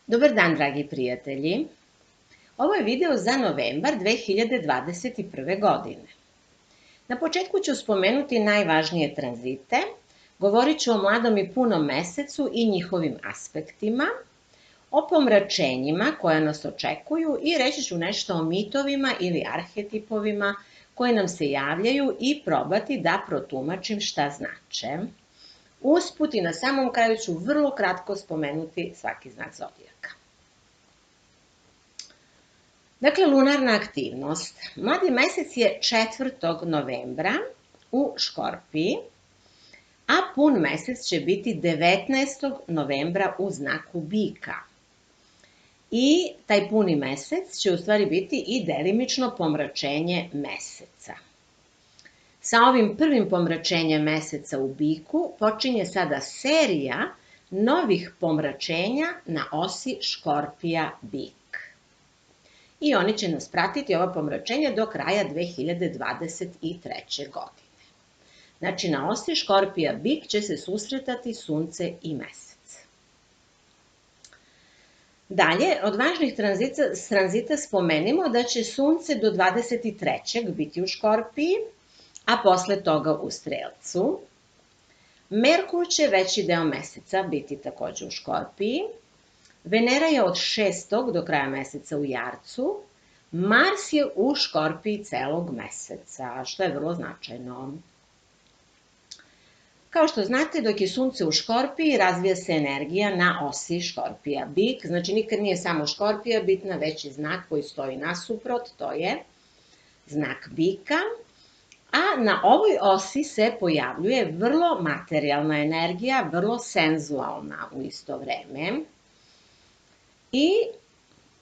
Dobar dan, dragi prijatelji. Ovo je video za novembar 2021. godine. Na početku ću spomenuti najvažnije tranzite, govorit ću o mladom i punom mesecu i njihovim aspektima, o pomračenjima koja nas očekuju i reći ću nešto o mitovima ili arhetipovima koji nam se javljaju i probati da protumačim šta znače. Usput i na samom kraju ću vrlo kratko spomenuti svaki znak zodijaka. Dakle, lunarna aktivnost. Mladi mesec je 4. novembra u Škorpiji, a pun mesec će biti 19. novembra u znaku Bika. I taj puni mesec će u stvari biti i delimično pomračenje meseca. Sa ovim prvim pomračenjem meseca u Biku počinje sada serija novih pomračenja na osi Škorpija-Bik. I oni će nas pratiti, ova pomračenja, do kraja 2023. godine. Znači, na osi Škorpija-Bik će se susretati Sunce i Mesec. Dalje, od važnih tranzita spomenimo da će Sunce do 23. biti u Škorpiji, a posle toga u Strelcu. Merkur će veći deo meseca biti takođe u Škorpiji. Venera je od 6. do kraja meseca u Jarcu. Mars je u Škorpiji celog meseca, što je vrlo značajno. Kao što znate, dok je Sunce u Škorpiji, razvija se energija na osi Škorpija-Bik. Znači, nikad nije samo Škorpija bitna, već i znak koji stoji nasuprot, to je znak Bika. A na ovoj osi se pojavljuje vrlo materijalna energija, vrlo senzualna u isto vreme. I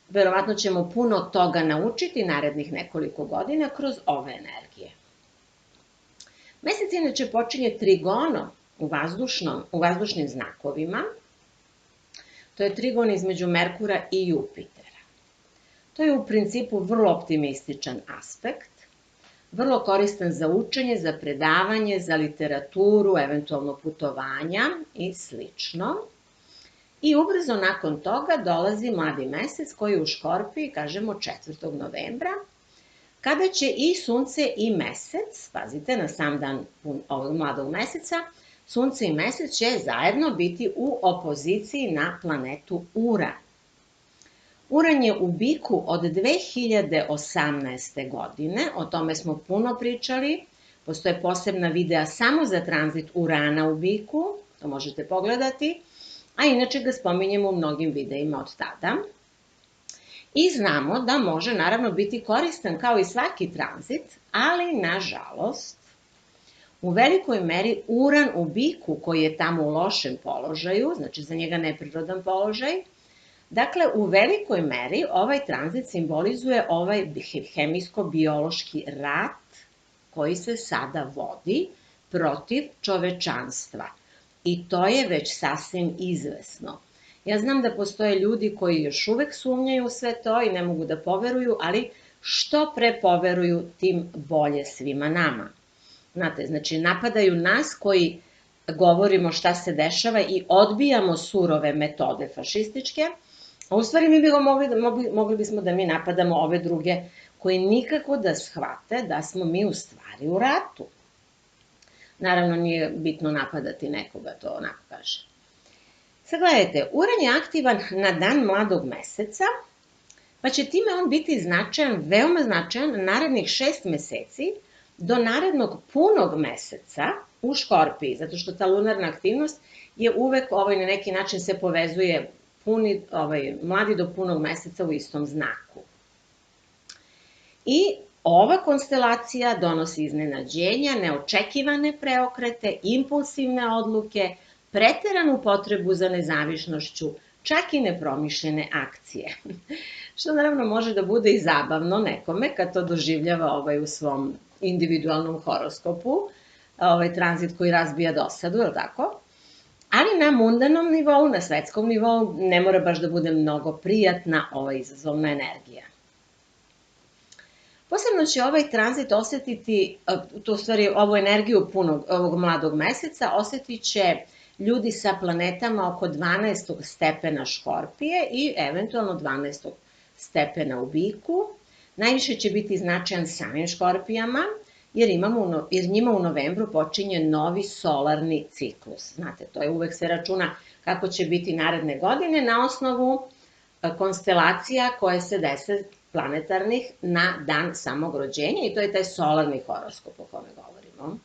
verovatno ćemo puno toga naučiti narednih nekoliko godina kroz ove energije. Mesec inače počinje trigonom u vazdušnim znakovima. To je trigon između Merkura i Jupitera. To je u principu vrlo optimističan aspekt, vrlo koristan za učenje, za predavanje, za literaturu, eventualno putovanja i slično. I ubrzo nakon toga dolazi mladi mesec koji je u Škorpiji, kažemo 4. novembra, kada će i Sunce i Mesec, pazite, na sam dan ovog mladog meseca, Sunce i Mesec će zajedno biti u opoziciji na planetu Uran. Uran je u Biku od 2018. godine, o tome smo puno pričali, postoje posebna videa samo za tranzit Urana u Biku, to možete pogledati, a inače ga spominjemo u mnogim videima od tada. I znamo da može naravno biti koristan kao i svaki tranzit, ali nažalost, u velikoj meri Uran u Biku koji je tamo u lošem položaju, znači za njega neprirodan položaj, dakle u velikoj meri ovaj tranzit simbolizuje ovaj hemijsko-biološki rat koji se sada vodi protiv čovečanstva. I to je već sasvim izvesno. Ja znam da postoje ljudi koji još uvek sumnjaju u sve to i ne mogu da poveruju, ali što pre poveruju, tim bolje svima nama. Znate, znači napadaju nas koji govorimo šta se dešava i odbijamo surove metode fašističke, a u stvari mogli bismo da mi napadamo ove druge koji nikako da shvate da smo mi u stvari u ratu. Naravno, nije bitno napadati nekoga, to onako kaže. Sad gledajte, Uran je aktivan na dan mladog meseca, pa će time on biti značajan, veoma značajan, narednih 6 meseci do narednog punog meseca u Škorpiji, zato što ta lunarna aktivnost je uvek na neki način se povezuje mladi do punog meseca u istom znaku. I ova konstelacija donosi iznenađenja, neočekivane preokrete, impulsivne odluke, preteranu potrebu za nezavisnošću, čak i nepromišljene akcije. Što naravno može da bude i zabavno nekome kad to doživljava u svom individualnom horoskopu, tranzit koji razbija dosadu, je li tako? Ali na mundanom nivou, na svetskom nivou, ne mora baš da bude mnogo prijatna ova izazovna energija. Posebno će ovaj tranzit osetiti, ovu energiju ovog mladog meseca, osetit će ljudi sa planetama oko 12. stepena Škorpije i eventualno 12. stepena u Biku. Najviše će biti značajan samim Škorpijama, jer njima u novembru počinje novi solarni ciklus. Znate, to je uvek se računa kako će biti naredne godine na osnovu konstelacija koje se dese planetarnih na dan samog rođenja i to je taj solarni horoskop o kome govorimo.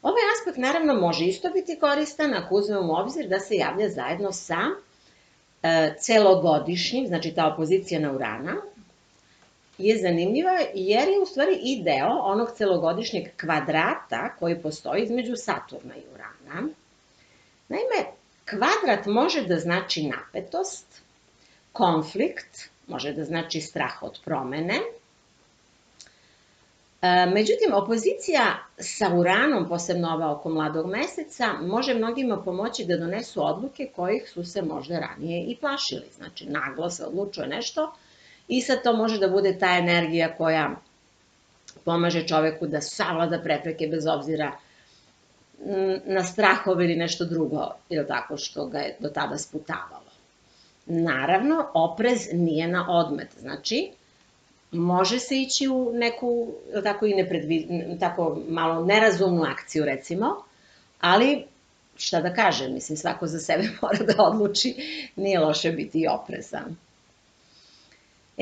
Ovaj aspekt naravno može isto biti koristan ako uzmemo u obzir da se javlja zajedno sa celogodišnjim, znači ta opozicija na Urana, je zanimljiva jer je u stvari i deo onog celogodišnjeg kvadrata koji postoji između Saturna i Urana. Naime, kvadrat može da znači napetost, konflikt, može da znači strah od promene. Međutim, opozicija sa Uranom, posebno ova oko mladog meseca, može mnogima pomoći da donesu odluke kojih su se možda ranije i plašili. Znači, naglo se odlučuje nešto i sad to može da bude ta energija koja pomaže čoveku da savlada prepreke bez obzira na strahove ili nešto drugo, ili tako što ga je do tada sputavalo. Naravno, oprez nije na odmet, znači, može se ići u neku, tako malo nerazumnu akciju, recimo, ali, šta da kažem, mislim, svako za sebe mora da odluči, nije loše biti i oprezan.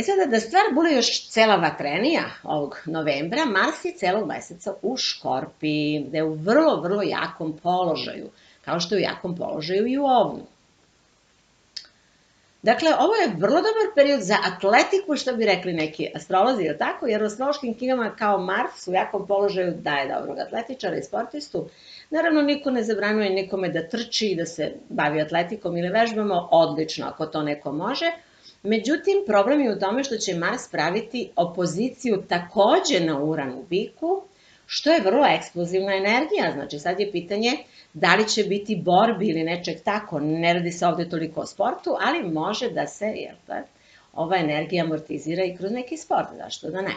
Sada, da stvar bude još cela vatrenija ovog novembra, Mars je celog meseca u Škorpiji, gde je u vrlo, vrlo jakom položaju, kao što je u jakom položaju i u Ovnu. Dakle, ovo je vrlo dobar period za atletiku, što bi rekli neki astrolozi, ili tako, jer u astrološkim knjigama kao Mars u jakom položaju daje dobrog atletičara i sportistu. Naravno, niko ne zabranjuje nikome da trči i da se bavi atletikom ili vežbama, odlično ako to neko može. Međutim, problem je u tome što će Mars praviti opoziciju takođe na Uran u Biku, što je vrlo eksplozivna energija. Znači, sad je pitanje da li će biti borbi ili nečeg tako. Ne radi se ovde toliko o sportu, ali može da se ova energija amortizira i kroz neki sport, zašto da ne.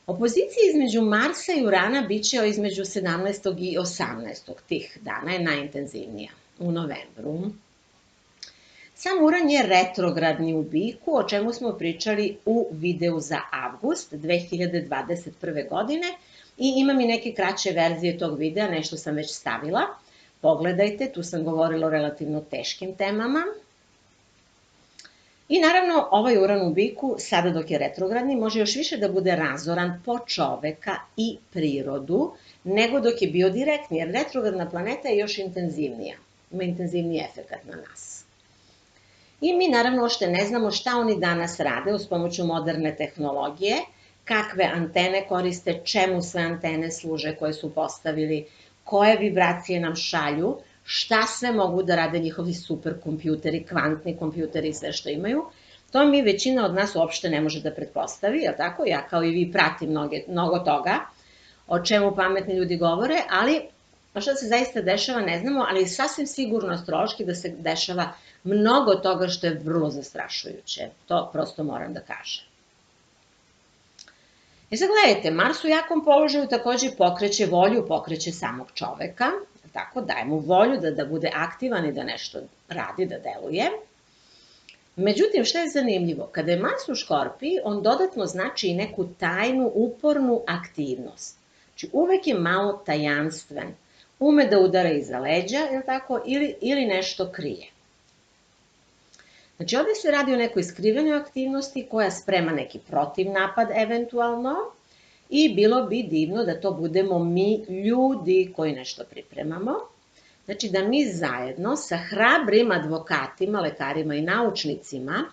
Opozicija između Marsa i Urana biće između 17. i 18. tih dana je najintenzivnija u novembru. Sam Uran je retrogradni u Biku, o čemu smo pričali u videu za avgust 2021. godine i imam i neke kraće verzije tog videa, nešto sam već stavila. Pogledajte, tu sam govorila o relativno teškim temama. I naravno, ovaj Uran u Biku, sada dok je retrogradni, može još više da bude razoran po čoveka i prirodu, nego dok je bio direktni, jer retrogradna planeta je još intenzivnija, ima intenzivniji efekat na nas. I mi naravno ošte ne znamo šta oni danas rade uz pomoću moderne tehnologije, kakve antene koriste, čemu sve antene služe koje su postavili, koje vibracije nam šalju, šta sve mogu da rade njihovi superkompjuteri, kvantni kompjuteri i sve što imaju. To mi većina od nas uopšte ne može da pretpostavi, jel tako? Ja kao i vi pratim mnogo toga o čemu pametni ljudi govore, ali šta se zaista dešava ne znamo, ali sasvim sigurno astrološki da se dešava mnogo toga što je vrlo zastrašujuće. To prosto moram da kažem. Sad gledajte, Mars u jakom položaju takođe pokreće volju, pokreće samog čoveka, tako daje mu volju da bude aktivan i da nešto radi, da deluje. Međutim, šta je zanimljivo? Kada je Mars u Škorpiji, on dodatno znači i neku tajnu, upornu aktivnost. Znači, uvek je malo tajanstven, ume da udara iza leđa, ili nešto krije. Znači, ovde se radi o nekoj skrivenoj aktivnosti koja sprema neki protivnapad eventualno i bilo bi divno da to budemo mi ljudi koji nešto pripremamo. Znači, da mi zajedno sa hrabrim advokatima, lekarima i naučnicima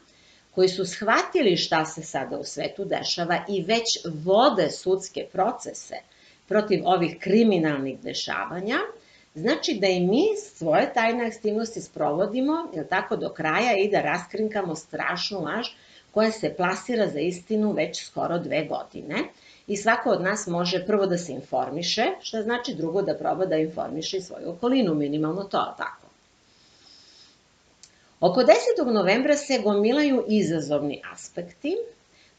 koji su shvatili šta se sada u svetu dešava i već vode sudske procese protiv ovih kriminalnih dešavanja, znači da i mi svoje tajne aktivnosti sprovodimo, do kraja i da raskrinkamo strašnu laž koja se plasira za istinu već skoro 2 godine. I svako od nas može prvo da se informiše, što znači drugo da proba da informiše i svoju okolinu, minimalno to, tako. Oko 10. novembra se gomilaju izazovni aspekti.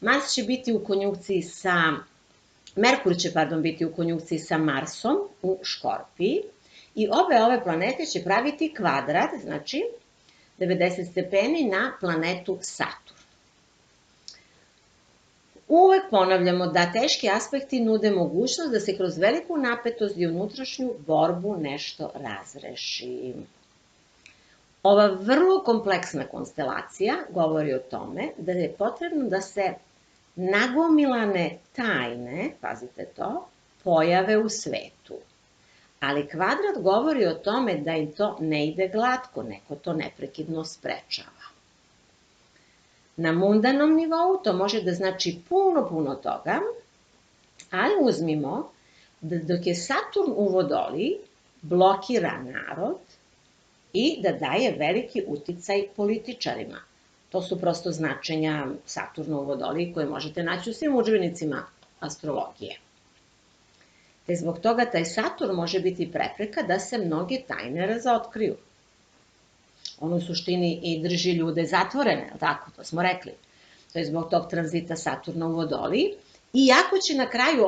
Mars će biti u konjunkciji Merkur će biti u konjunkciji sa Marsom u Škorpiji I obe ove planete će praviti kvadrat, znači 90 stepeni na planetu Saturn. Uvek ponavljamo da teški aspekti nude mogućnost da se kroz veliku napetost i unutrašnju borbu nešto razreši. Ova vrlo kompleksna konstelacija govori o tome da je potrebno da se nagomilane tajne, pazite to, pojave u svetu. Ali kvadrat govori o tome da im to ne ide glatko, neko to neprekidno sprečava. Na mundanom nivou to može da znači puno toga, ali uzmimo da dok je Saturn u Vodoliji, blokira narod i da daje veliki uticaj političarima. To su prosto značenja Saturna u Vodoliji koje možete naći u svim udžbenicima astrologije. Te zbog toga taj Saturn može biti prepreka da se mnoge tajne razotkriju. On u suštini i drži ljude zatvorene, tako, to smo rekli. To je zbog tog tranzita Saturna u Vodoliji. Iako će na kraju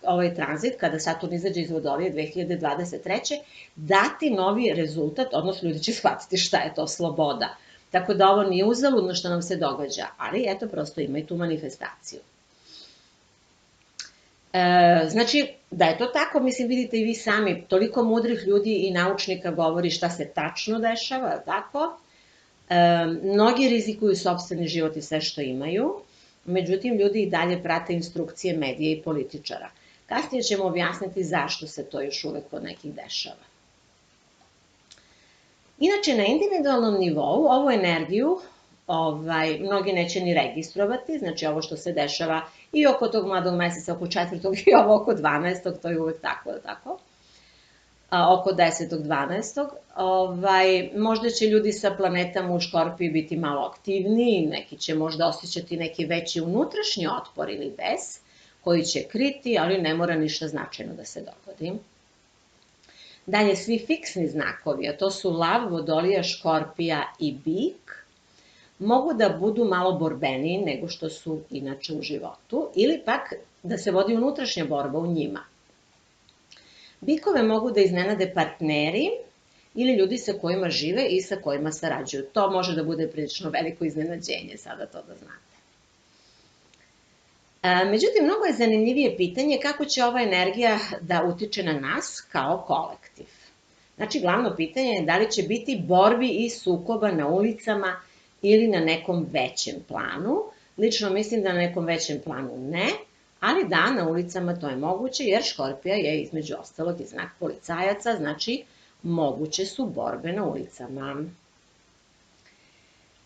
ovaj tranzit, kada Saturn izađe iz Vodolije 2023. dati novi rezultat, odnosno ljudi će shvatiti šta je to sloboda. Tako da ovo nije uzaludno što nam se događa, ali eto, prosto ima i tu manifestaciju. Znači, da je to tako, mislim, vidite i vi sami, toliko mudrih ljudi i naučnika govori šta se tačno dešava, tako? Mnogi rizikuju sopstveni život i sve što imaju, međutim, ljudi i dalje prate instrukcije medija i političara. Kasnije ćemo objasniti zašto se to još uvek kod nekih dešava. Inače, na individualnom nivou ovu energiju mnogi neće ni registrovati, znači ovo što se dešava i oko tog mladog meseca, oko 4. i ovo oko 12. to je uvek tako, tako? Oko 10. 12. Možda će ljudi sa planetama u Škorpiji biti malo aktivniji, neki će možda osjećati neki veći unutrašnji otpor ili bes, koji će kriti, ali ne mora ništa značajno da se dogodi. Dalje, svi fiksni znakovi, a to su Lav, Vodolija, Škorpija i Bik, mogu da budu malo borbeniji nego što su inače u životu, ili pak da se vodi unutrašnja borba u njima. Bikove mogu da iznenade partneri ili ljudi sa kojima žive i sa kojima sarađuju. To može da bude prilično veliko iznenađenje, sada to da znate. Međutim, mnogo je zanimljivije pitanje kako će ova energija da utiče na nas kao kolektiv. Znači, glavno pitanje je da li će biti borbi i sukoba na ulicama ili na nekom većem planu. Lično mislim da na nekom većem planu ne, ali da, na ulicama to je moguće, jer Škorpija je između ostalog i znak policajaca, znači moguće su borbe na ulicama.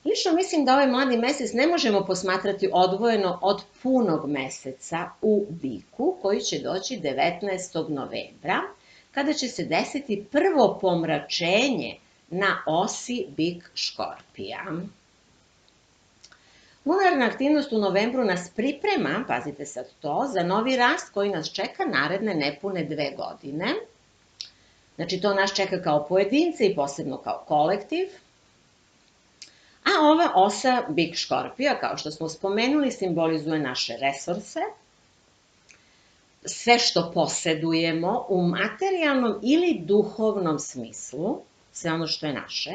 Lično mislim da ovaj mladi mesec ne možemo posmatrati odvojeno od punog meseca u Biku, koji će doći 19. novembra, kada će se desiti prvo pomračenje na osi Bik-Škorpija. Lunarna aktivnost u novembru nas priprema, pazite sad to, za novi rast koji nas čeka naredne nepune 2 godine. Znači, to nas čeka kao pojedince i posebno kao kolektiv. A ova osa Bik-Škorpija, kao što smo spomenuli, simbolizuje naše resurse, sve što posedujemo u materijalnom ili duhovnom smislu, sve ono što je naše,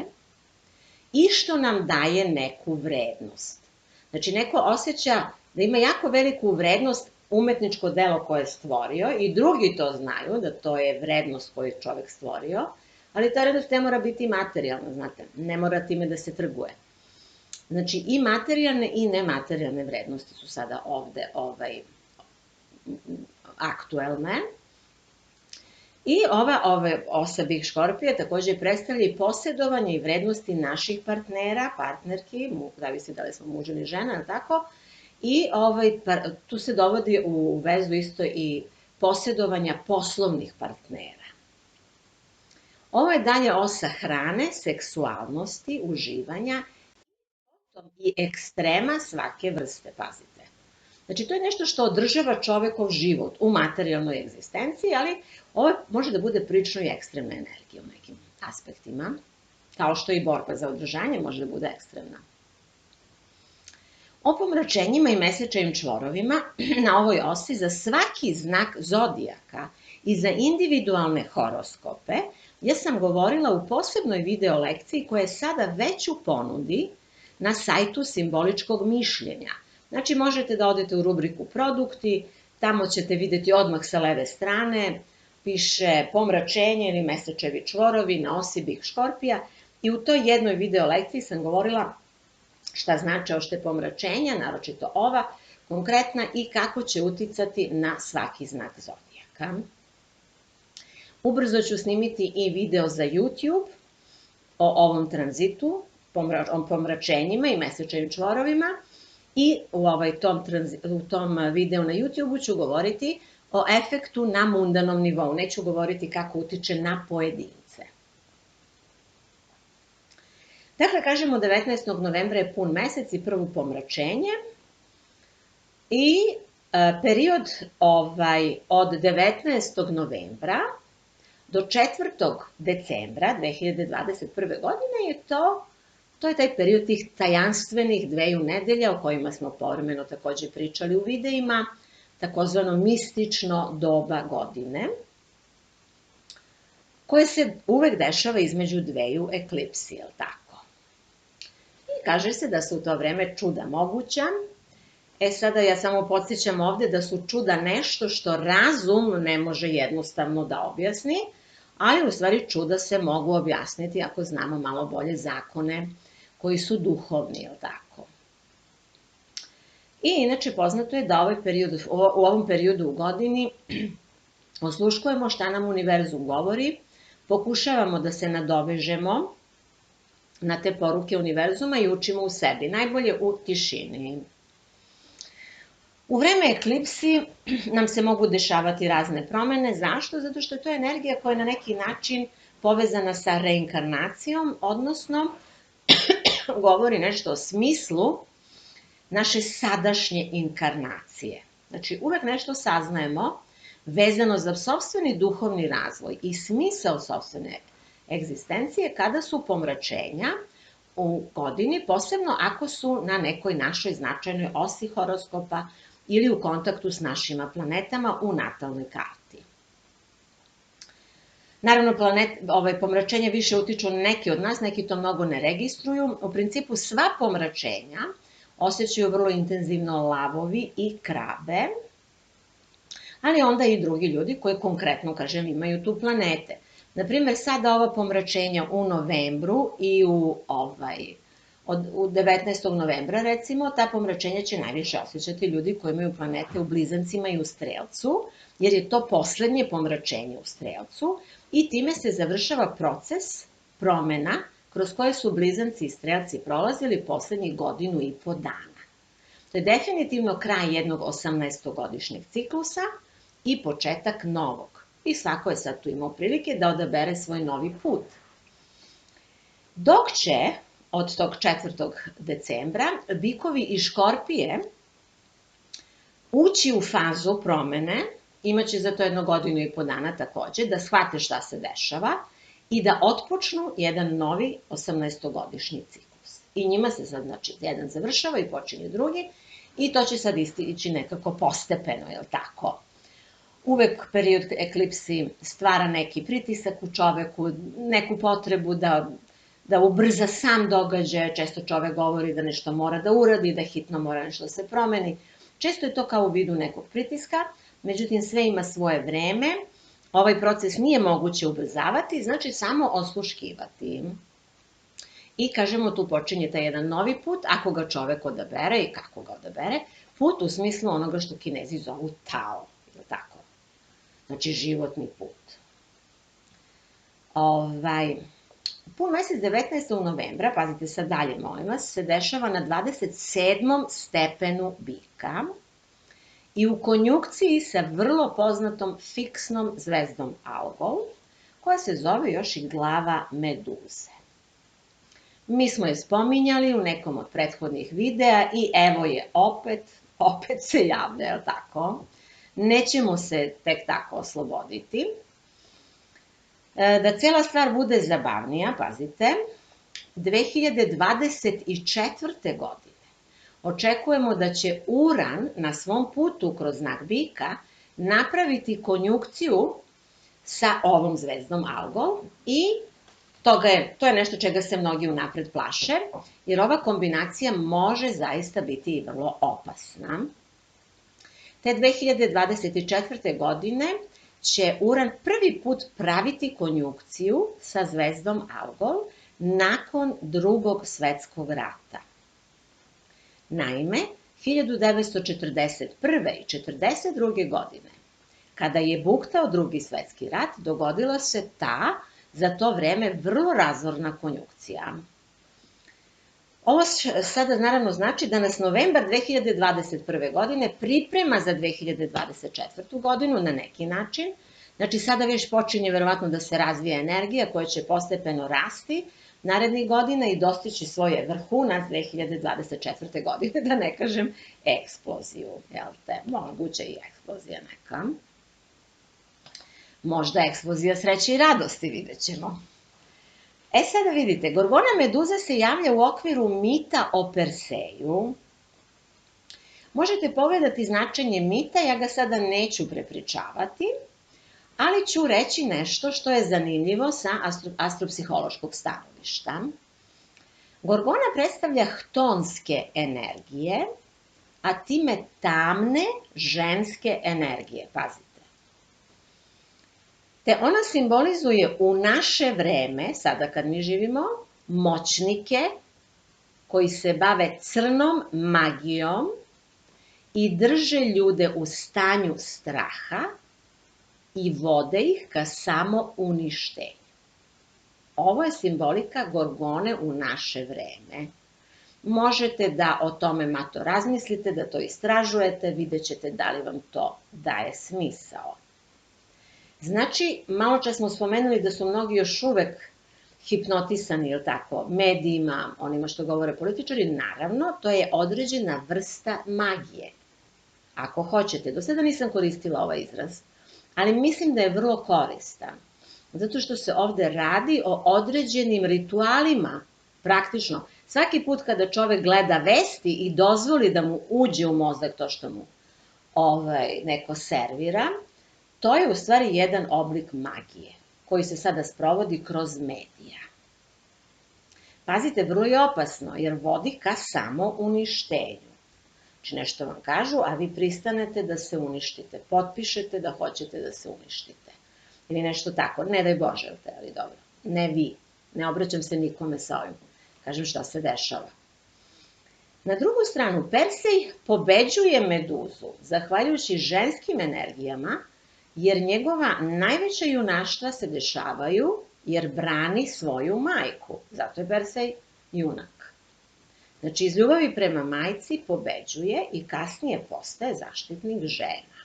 i što nam daje neku vrednost. Znači, neko osjeća da ima jako veliku vrednost umetničko delo koje je stvorio i drugi to znaju, da to je vrednost koju je čovek stvorio, ali ta vrednost ne mora biti materijalna, znate, ne mora time da se trguje. Znači, i materijalne i nematerijalne vrednosti su sada ovde aktuelne. I ova osa Bik-Škorpija takođe predstavlja i posedovanje i vrednosti naših partnera, partnerki, zavisi da li smo muž ili žena, tako? I tu se dovodi u vezu isto i posedovanja poslovnih partnera. Ovo je dalje osa hrane, seksualnosti, uživanja i ekstrema svake vrste, pazite. Znači, to je nešto što održava čovekov život u materijalnoj egzistenciji, ali ovo može da bude prilično i ekstremna energija u nekim aspektima, kao što i borba za održanje može da bude ekstremna. O pomračenjima i mesečevim čvorovima na ovoj osi za svaki znak zodijaka i za individualne horoskope ja sam govorila u posebnoj video lekciji koja je sada već u ponudi na sajtu Simboličkog mišljenja. Znači, možete da odete u rubriku produkti, tamo ćete videti odmah sa leve strane, piše pomračenje ili mesečevi čvorovi na osi Bik Škorpija i u toj jednoj video lekciji sam govorila šta znači ošte pomračenja, naročito ova konkretna i kako će uticati na svaki znak zodijaka. Ubrzo ću snimiti i video za YouTube o ovom tranzitu, o pomračenjima i mesečevim čvorovima i u tom videu na YouTube-u ću govoriti o efektu na mundanom nivou. Neću govoriti kako utiče na pojedince. Dakle, kažemo 19. novembra je pun mesec i prvo pomračenje i period od 19. novembra do 4. decembra 2021. godine je to je taj period tih tajanstvenih 2 nedelja o kojima smo povremeno takođe pričali u videima, takozvano mistično doba godine, koje se uvek dešava između 2 eklipsi, je li tako? I kaže se da su u to vreme čuda moguća. Sada ja samo podsjećam ovde da su čuda nešto što razum ne može jednostavno da objasni, ali u stvari čuda se mogu objasniti ako znamo malo bolje zakone koji su duhovni, je li tako? I inače poznato je da u ovom periodu u godini osluškujemo šta nam univerzum govori, pokušavamo da se nadovežemo na te poruke univerzuma i učimo u sebi, najbolje u tišini. U vreme eklipsi nam se mogu dešavati razne promene. Zašto? Zato što je to energija koja je na neki način povezana sa reinkarnacijom, odnosno govori nešto o smislu naše sadašnje inkarnacije. Znači, uvek nešto saznajemo vezano za sopstveni duhovni razvoj i smisao sopstvene egzistencije kada su pomračenja u godini, posebno ako su na nekoj našoj značajnoj osi horoskopa ili u kontaktu s našima planetama u natalnoj karti. Naravno, pomračenja više utiču na neki od nas, neki to mnogo ne registruju. U principu sva pomračenja osjećaju vrlo intenzivno lavovi i krabe, ali onda i drugi ljudi koji konkretno, kažem, imaju tu planete. Naprimer, sada ova pomračenja u novembru i u 19. novembra, recimo, ta pomračenja će najviše osjećati ljudi koji imaju planete u Blizancima i u Strelcu, jer je to poslednje pomračenje u Strelcu i time se završava proces promena kroz koje su Blizanci i Strelci prolazili poslednjih 1,5 dana. To je definitivno kraj jednog 18-godišnjeg ciklusa i početak novog. I svako je sad tu imao prilike da odabere svoj novi put. Dok će od tog 4. decembra bikovi i škorpije ući u fazu promene, imaće za to 1,5 dana takođe, da shvate šta se dešava i da otpočnu jedan novi 18-godišnji ciklus. I njima se sad, znači, jedan završava i počinje drugi i to će sad ići nekako postepeno, je li tako? Uvek period eklipsi stvara neki pritisak u čoveku, neku potrebu da ubrza sam događaj, često čovek govori da nešto mora da uradi, da hitno mora nešto da se promeni. Često je to kao u vidu nekog pritiska, međutim sve ima svoje vreme, ovaj proces nije moguće ubrzavati, znači samo osluškivati. I kažemo tu počinje taj jedan novi put, ako ga čovek odabere i kako ga odabere, put u smislu onoga što Kinezi zovu Tao, tako? Znači životni put. Pun mesec 19. novembra, pazite sad dalje, molim vas, se dešava na 27. stepenu Bika i u konjukciji sa vrlo poznatom fiksnom zvezdom Algol, koja se zove još i glava Meduze. Mi smo je spominjali u nekom od prethodnih videa i evo je opet se javlja, je li tako? Nećemo se tek tako osloboditi. Da cela stvar bude zabavnija, pazite, 2024. godine očekujemo da će Uran na svom putu kroz znak Bika napraviti konjukciju sa ovom zvezdom Algol i to je nešto čega se mnogi unapred plaše, jer ova kombinacija može zaista biti i vrlo opasna. Te 2024. godine će Uran prvi put praviti konjunkciju sa zvezdom Algol nakon Drugog svetskog rata. Naime, 1941. i 1942. godine, kada je buktao Drugi svetski rat, dogodila se ta, za to vreme, vrlo razorna konjunkcija. Ovo sada naravno znači da nas novembar 2021. godine priprema za 2024. godinu na neki način. Znači sada već počinje verovatno da se razvija energija koja će postepeno rasti narednih godina i dostići svoje vrhunac 2024. godine, da ne kažem eksploziju, jel te? Moguće i eksplozija neka. Možda eksplozija sreće i radosti, vidjet ćemo. Sada vidite, Gorgona meduza se javlja u okviru mita o Perseju. Možete pogledati značenje mita, ja ga sada neću prepričavati, ali ću reći nešto što je zanimljivo sa astropsihološkog stanovišta. Gorgona predstavlja htonske energije, a time tamne ženske energije, pazite. Te ona simbolizuje u naše vreme, sada kad mi živimo, moćnike koji se bave crnom magijom i drže ljude u stanju straha i vode ih ka samouništenju. Ovo je simbolika Gorgone u naše vreme. Možete da o tome malo razmislite, da to istražujete, vidjet ćete da li vam to daje smisao. Znači, malo čas smo spomenuli da su mnogi još uvek hipnotisani, ili tako, medijima, onima što govore političari, naravno, to je određena vrsta magije. Ako hoćete, do sada nisam koristila ovaj izraz, ali mislim da je vrlo koristan, zato što se ovde radi o određenim ritualima, praktično. Svaki put kada čovek gleda vesti i dozvoli da mu uđe u mozak to što mu neko servira, to je u stvari jedan oblik magije, koji se sada sprovodi kroz medija. Pazite, vrlo je opasno, jer vodi ka samouništenju. Znači, nešto vam kažu, a vi pristanete da se uništite, potpišete da hoćete da se uništite. Ili nešto tako, ne daj Bože, ali dobro, ne vi, ne obraćam se nikome sa ovim, kažem šta se dešava. Na drugu stranu, Persej pobeđuje Meduzu, zahvaljujući ženskim energijama, jer njegova najveća junaštva se dešavaju jer brani svoju majku. Zato je Persej junak. Znači, iz ljubavi prema majci pobeđuje i kasnije postaje zaštitnik žena.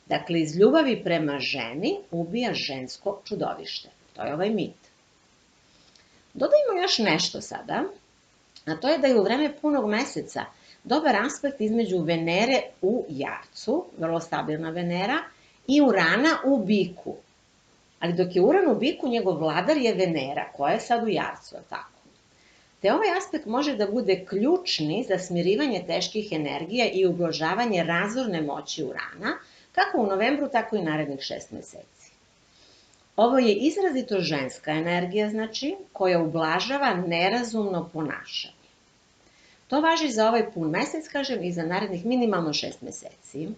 Dakle, iz ljubavi prema ženi ubija žensko čudovište. To je ovaj mit. Dodajmo još nešto sada, a to je da je u vreme punog meseca dobar aspekt između Venere u Jarcu, vrlo stabilna Venera, i Urana u Biku. Ali dok je Uran u Biku, njegov vladar je Venera, koja je sad u Jarcu, tako. Te ovaj aspekt može da bude ključni za smirivanje teških energija i ublažavanje razorne moći Urana, kako u novembru, tako i narednih 6 meseci. Ovo je izrazito ženska energija, znači, koja ublažava nerazumno ponašanje. To važi za ovaj pun mesec, kažem, i za narednih minimalno 6 meseci.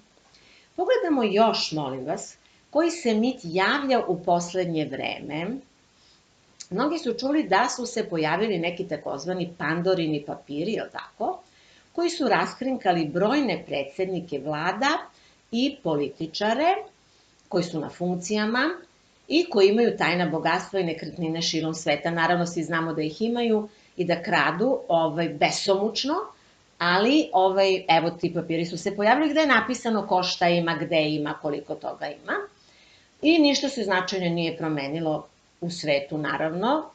Pogledamo još, molim vas, koji se mit javlja u poslednje vreme. Mnogi su čuli da su se pojavili neki takozvani Pandorini papiri, jel tako, koji su raskrinkali brojne predsednike vlada i političare koji su na funkcijama i koji imaju tajna bogatstva i nekretnine širom sveta. Naravno, svi znamo da ih imaju i da kradu besomučno, ali evo ti papiri su se pojavili gde je napisano ko šta ima, gde ima, koliko toga ima. I ništa se značajno nije promenilo u svetu, naravno,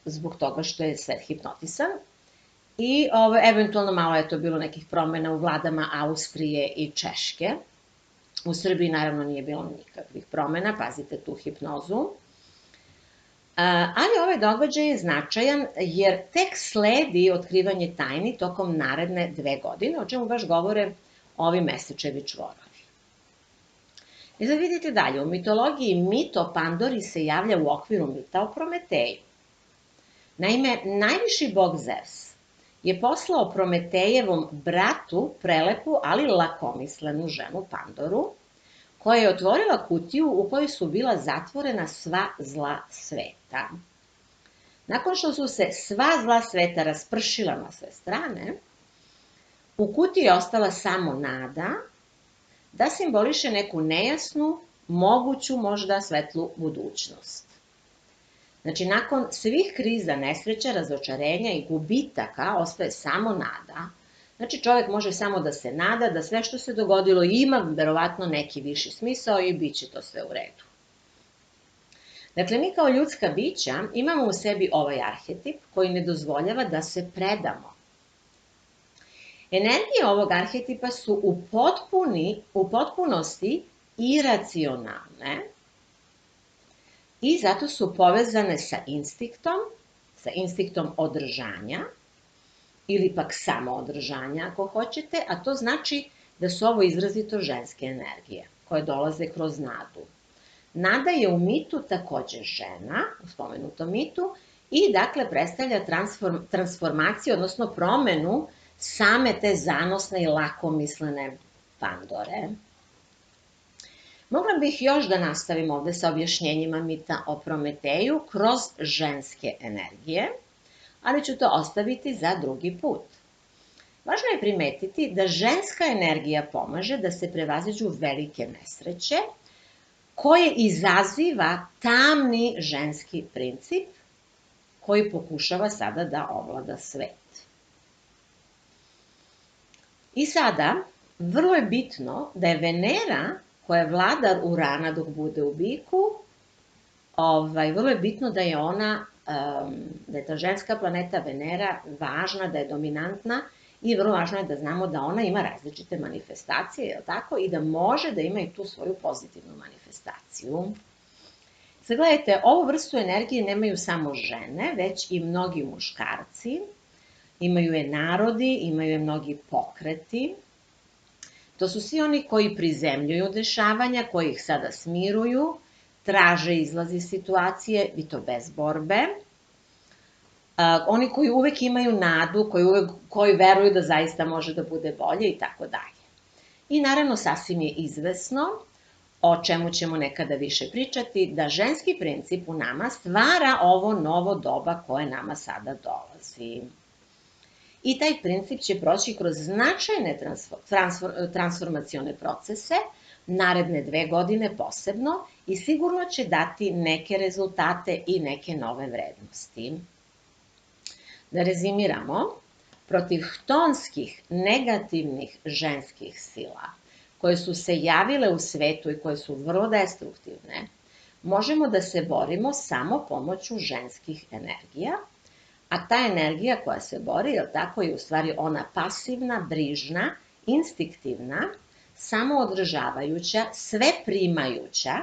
zbog toga što je svet hipnotisan. I eventualno malo je to bilo nekih promena u vladama Austrije i Češke. U Srbiji naravno nije bilo nikakvih promena, pazite tu hipnozu. Ali ovaj događaj je značajan jer tek sledi otkrivanje tajni tokom naredne 2 godine, o čemu baš govore ovi mesečevi čvorovi. I sad vidite dalje, u mitologiji mit o Pandori se javlja u okviru mita o Prometeju. Naime, najviši bog Zevs je poslao Prometejevom bratu prelepu, ali lakomislenu ženu Pandoru, koja je otvorila kutiju u kojoj su bila zatvorena sva zla sveta. Nakon što su se sva zla sveta raspršila na sve strane, u kutiji je ostala samo nada da simboliše neku nejasnu, moguću možda svetlu budućnost. Znači, nakon svih kriza, nesreća, razočarenja i gubitaka ostaje samo nada. Znači, čovjek može samo da se nada da sve što se dogodilo ima verovatno neki viši smisao i bit će to sve u redu. Dakle, mi kao ljudska bića imamo u sebi ovaj arhetip koji ne dozvoljava da se predamo. Energije ovog arhetipa su u potpunosti iracionalne i zato su povezane sa instinktom održanja ili pak samoodržanja ako hoćete, a to znači da su ovo izrazito ženske energije koje dolaze kroz nadu. Nada je u mitu takođe žena, u spomenutom mitu, i dakle predstavlja transformaciju, odnosno promenu same te zanosne i lakomislene Pandore. Mogla bih još da nastavim ovde sa objašnjenjima mita o Prometeju kroz ženske energije, ali ću to ostaviti za drugi put. Važno je primetiti da ženska energija pomaže da se prevaziđu velike nesreće, koje izaziva tamni ženski princip koji pokušava sada da ovlada svet. I sada, vrlo je bitno da je Venera, koja je vladar Urana dok bude u biku, vrlo je bitno da je ona, da je ta ženska planeta Venera važna, da je dominantna i vrlo važno je da znamo da ona ima različite manifestacije, je li tako? I da može da ima i tu svoju pozitivnu manifestaciju. Sad gledajte, ovu vrstu energije nemaju samo žene, već i mnogi muškarci. Imaju je narodi, imaju je mnogi pokreti. To su svi oni koji prizemljuju dešavanja, koji ih sada smiruju, traže izlaz iz situacije i to bez borbe. Oni koji uvek imaju nadu, koji veruju da zaista može da bude bolje i tako dalje. I naravno sasvim je izvesno, o čemu ćemo nekada više pričati, da ženski princip u nama stvara ovo novo doba koje nama sada dolazi. I taj princip će proći kroz značajne transformacione procese, naredne 2 godine posebno, i sigurno će dati neke rezultate i neke nove vrednosti. Da rezimiramo, protiv htonskih negativnih ženskih sila, koje su se javile u svetu i koje su vrlo destruktivne, možemo da se borimo samo pomoću ženskih energija, a ta energija koja se bori, je tako, je u stvari ona pasivna, brižna, instinktivna, samoodržavajuća, sve primajuća,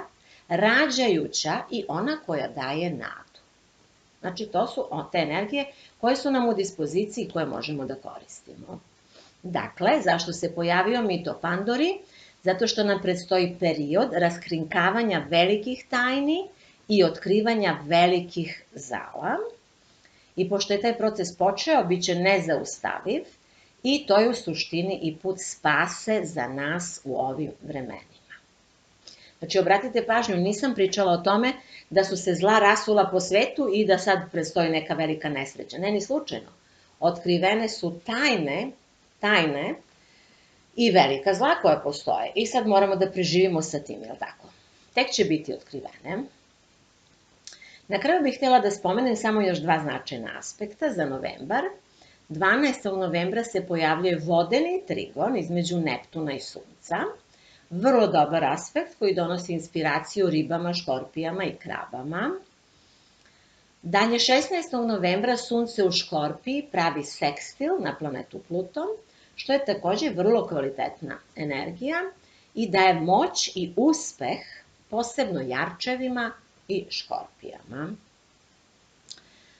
rađajuća i ona koja daje nadu. Znači, to su te energije koje su nam u dispoziciji i koje možemo da koristimo. Dakle, zašto se pojavio mit o Pandori? Zato što nam predstoji period raskrinkavanja velikih tajni i otkrivanja velikih zala. I pošto je taj proces počeo, bit će nezaustaviv i to je u suštini i put spase za nas u ovim vremenima. Znači, obratite pažnju, nisam pričala o tome da su se zla rasula po svetu i da sad predstoji neka velika nesreća. Ne, ni slučajno. Otkrivene su tajne i velika zla koja postoje. I sad moramo da preživimo sa tim, je li tako? Tek će biti otkrivene. Na kraju bih htjela da spomenem samo još 2 značajna aspekta za novembar. 12. novembra se pojavljuje vodeni trigon između Neptuna i Sunca. Vrlo dobar aspekt koji donosi inspiraciju ribama, škorpijama i krabama. Dalje, 16. novembra Sunce u Škorpiji pravi sekstil na planetu Pluton, što je takođe vrlo kvalitetna energija i daje moć i uspeh posebno jarčevima i škorpijama.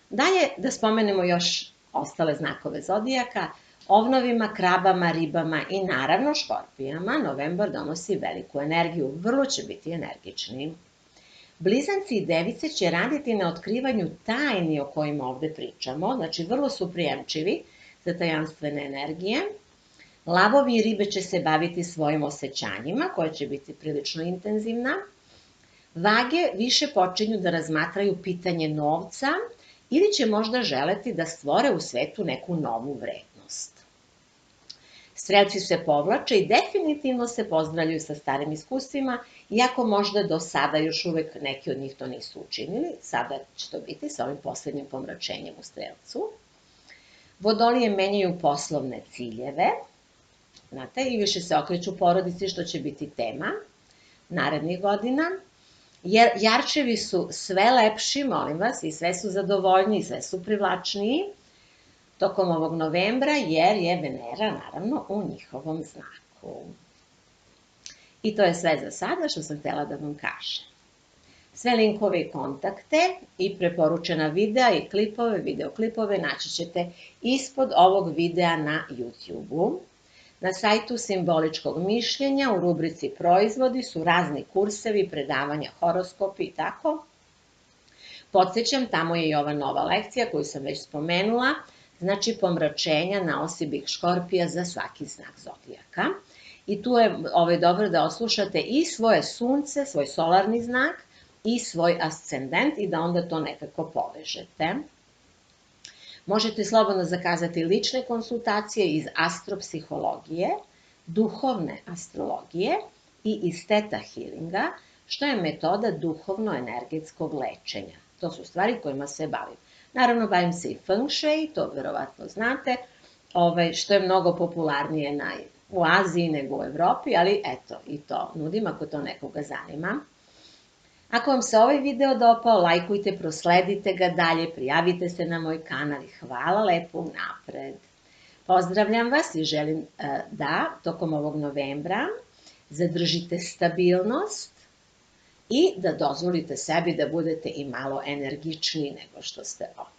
Dalje, da spomenemo još ostale znakove zodijaka. Ovnovima, krabama, ribama i naravno škorpijama novembar donosi veliku energiju, vrlo će biti energični. Blizanci i device će raditi na otkrivanju tajni o kojima ovde pričamo, znači vrlo su prijemčivi za tajanstvene energije. Lavovi i ribe će se baviti svojim osjećanjima, koje će biti prilično intenzivna. Vage više počinju da razmatraju pitanje novca ili će možda želeti da stvore u svetu neku novu vrednost. Strelci se povlače i definitivno se pozdravljaju sa starim iskustvima, iako možda do sada još uvek neki od njih to nisu učinili, sada će to biti sa ovim poslednjim pomračenjem u Strelcu. Vodolije menjaju poslovne ciljeve, znate, i više se okreću porodici, što će biti tema narednih godina. Jer jarčevi su sve lepši, molim vas, i sve su zadovoljniji, sve su privlačniji tokom ovog novembra, jer je Venera, naravno, u njihovom znaku. I to je sve za sada što sam htjela da vam kažem. Sve linkove i kontakte i preporučena videa i klipove, videoklipove naći ćete ispod ovog videa na YouTube-u. Na sajtu Simboličkog mišljenja u rubrici Proizvodi su razni kursevi, predavanja, horoskopi i tako. Podsjećam, tamo je i ova nova lekcija koju sam već spomenula, znači pomračenja na osi Big Škorpija za svaki znak zodijaka. I tu je dobro da oslušate i svoje sunce, svoj solarni znak i svoj ascendent i da onda to nekako povežete. Možete slobodno zakazati lične konsultacije iz astropsihologije, duhovne astrologije i iz Theta healinga, što je metoda duhovno-energetskog lečenja. To su stvari kojima se bavim. Naravno, bavim se i feng shui, to verovatno znate, što je mnogo popularnije u Aziji nego u Evropi, ali eto, i to nudim ako to nekoga zanima. Ako vam se ovaj video dopao, lajkujte, prosledite ga dalje, prijavite se na moj kanal i hvala lepo unapred. Pozdravljam vas i želim da tokom ovog novembra zadržite stabilnost i da dozvolite sebi da budete i malo energičniji nego što ste ovdje.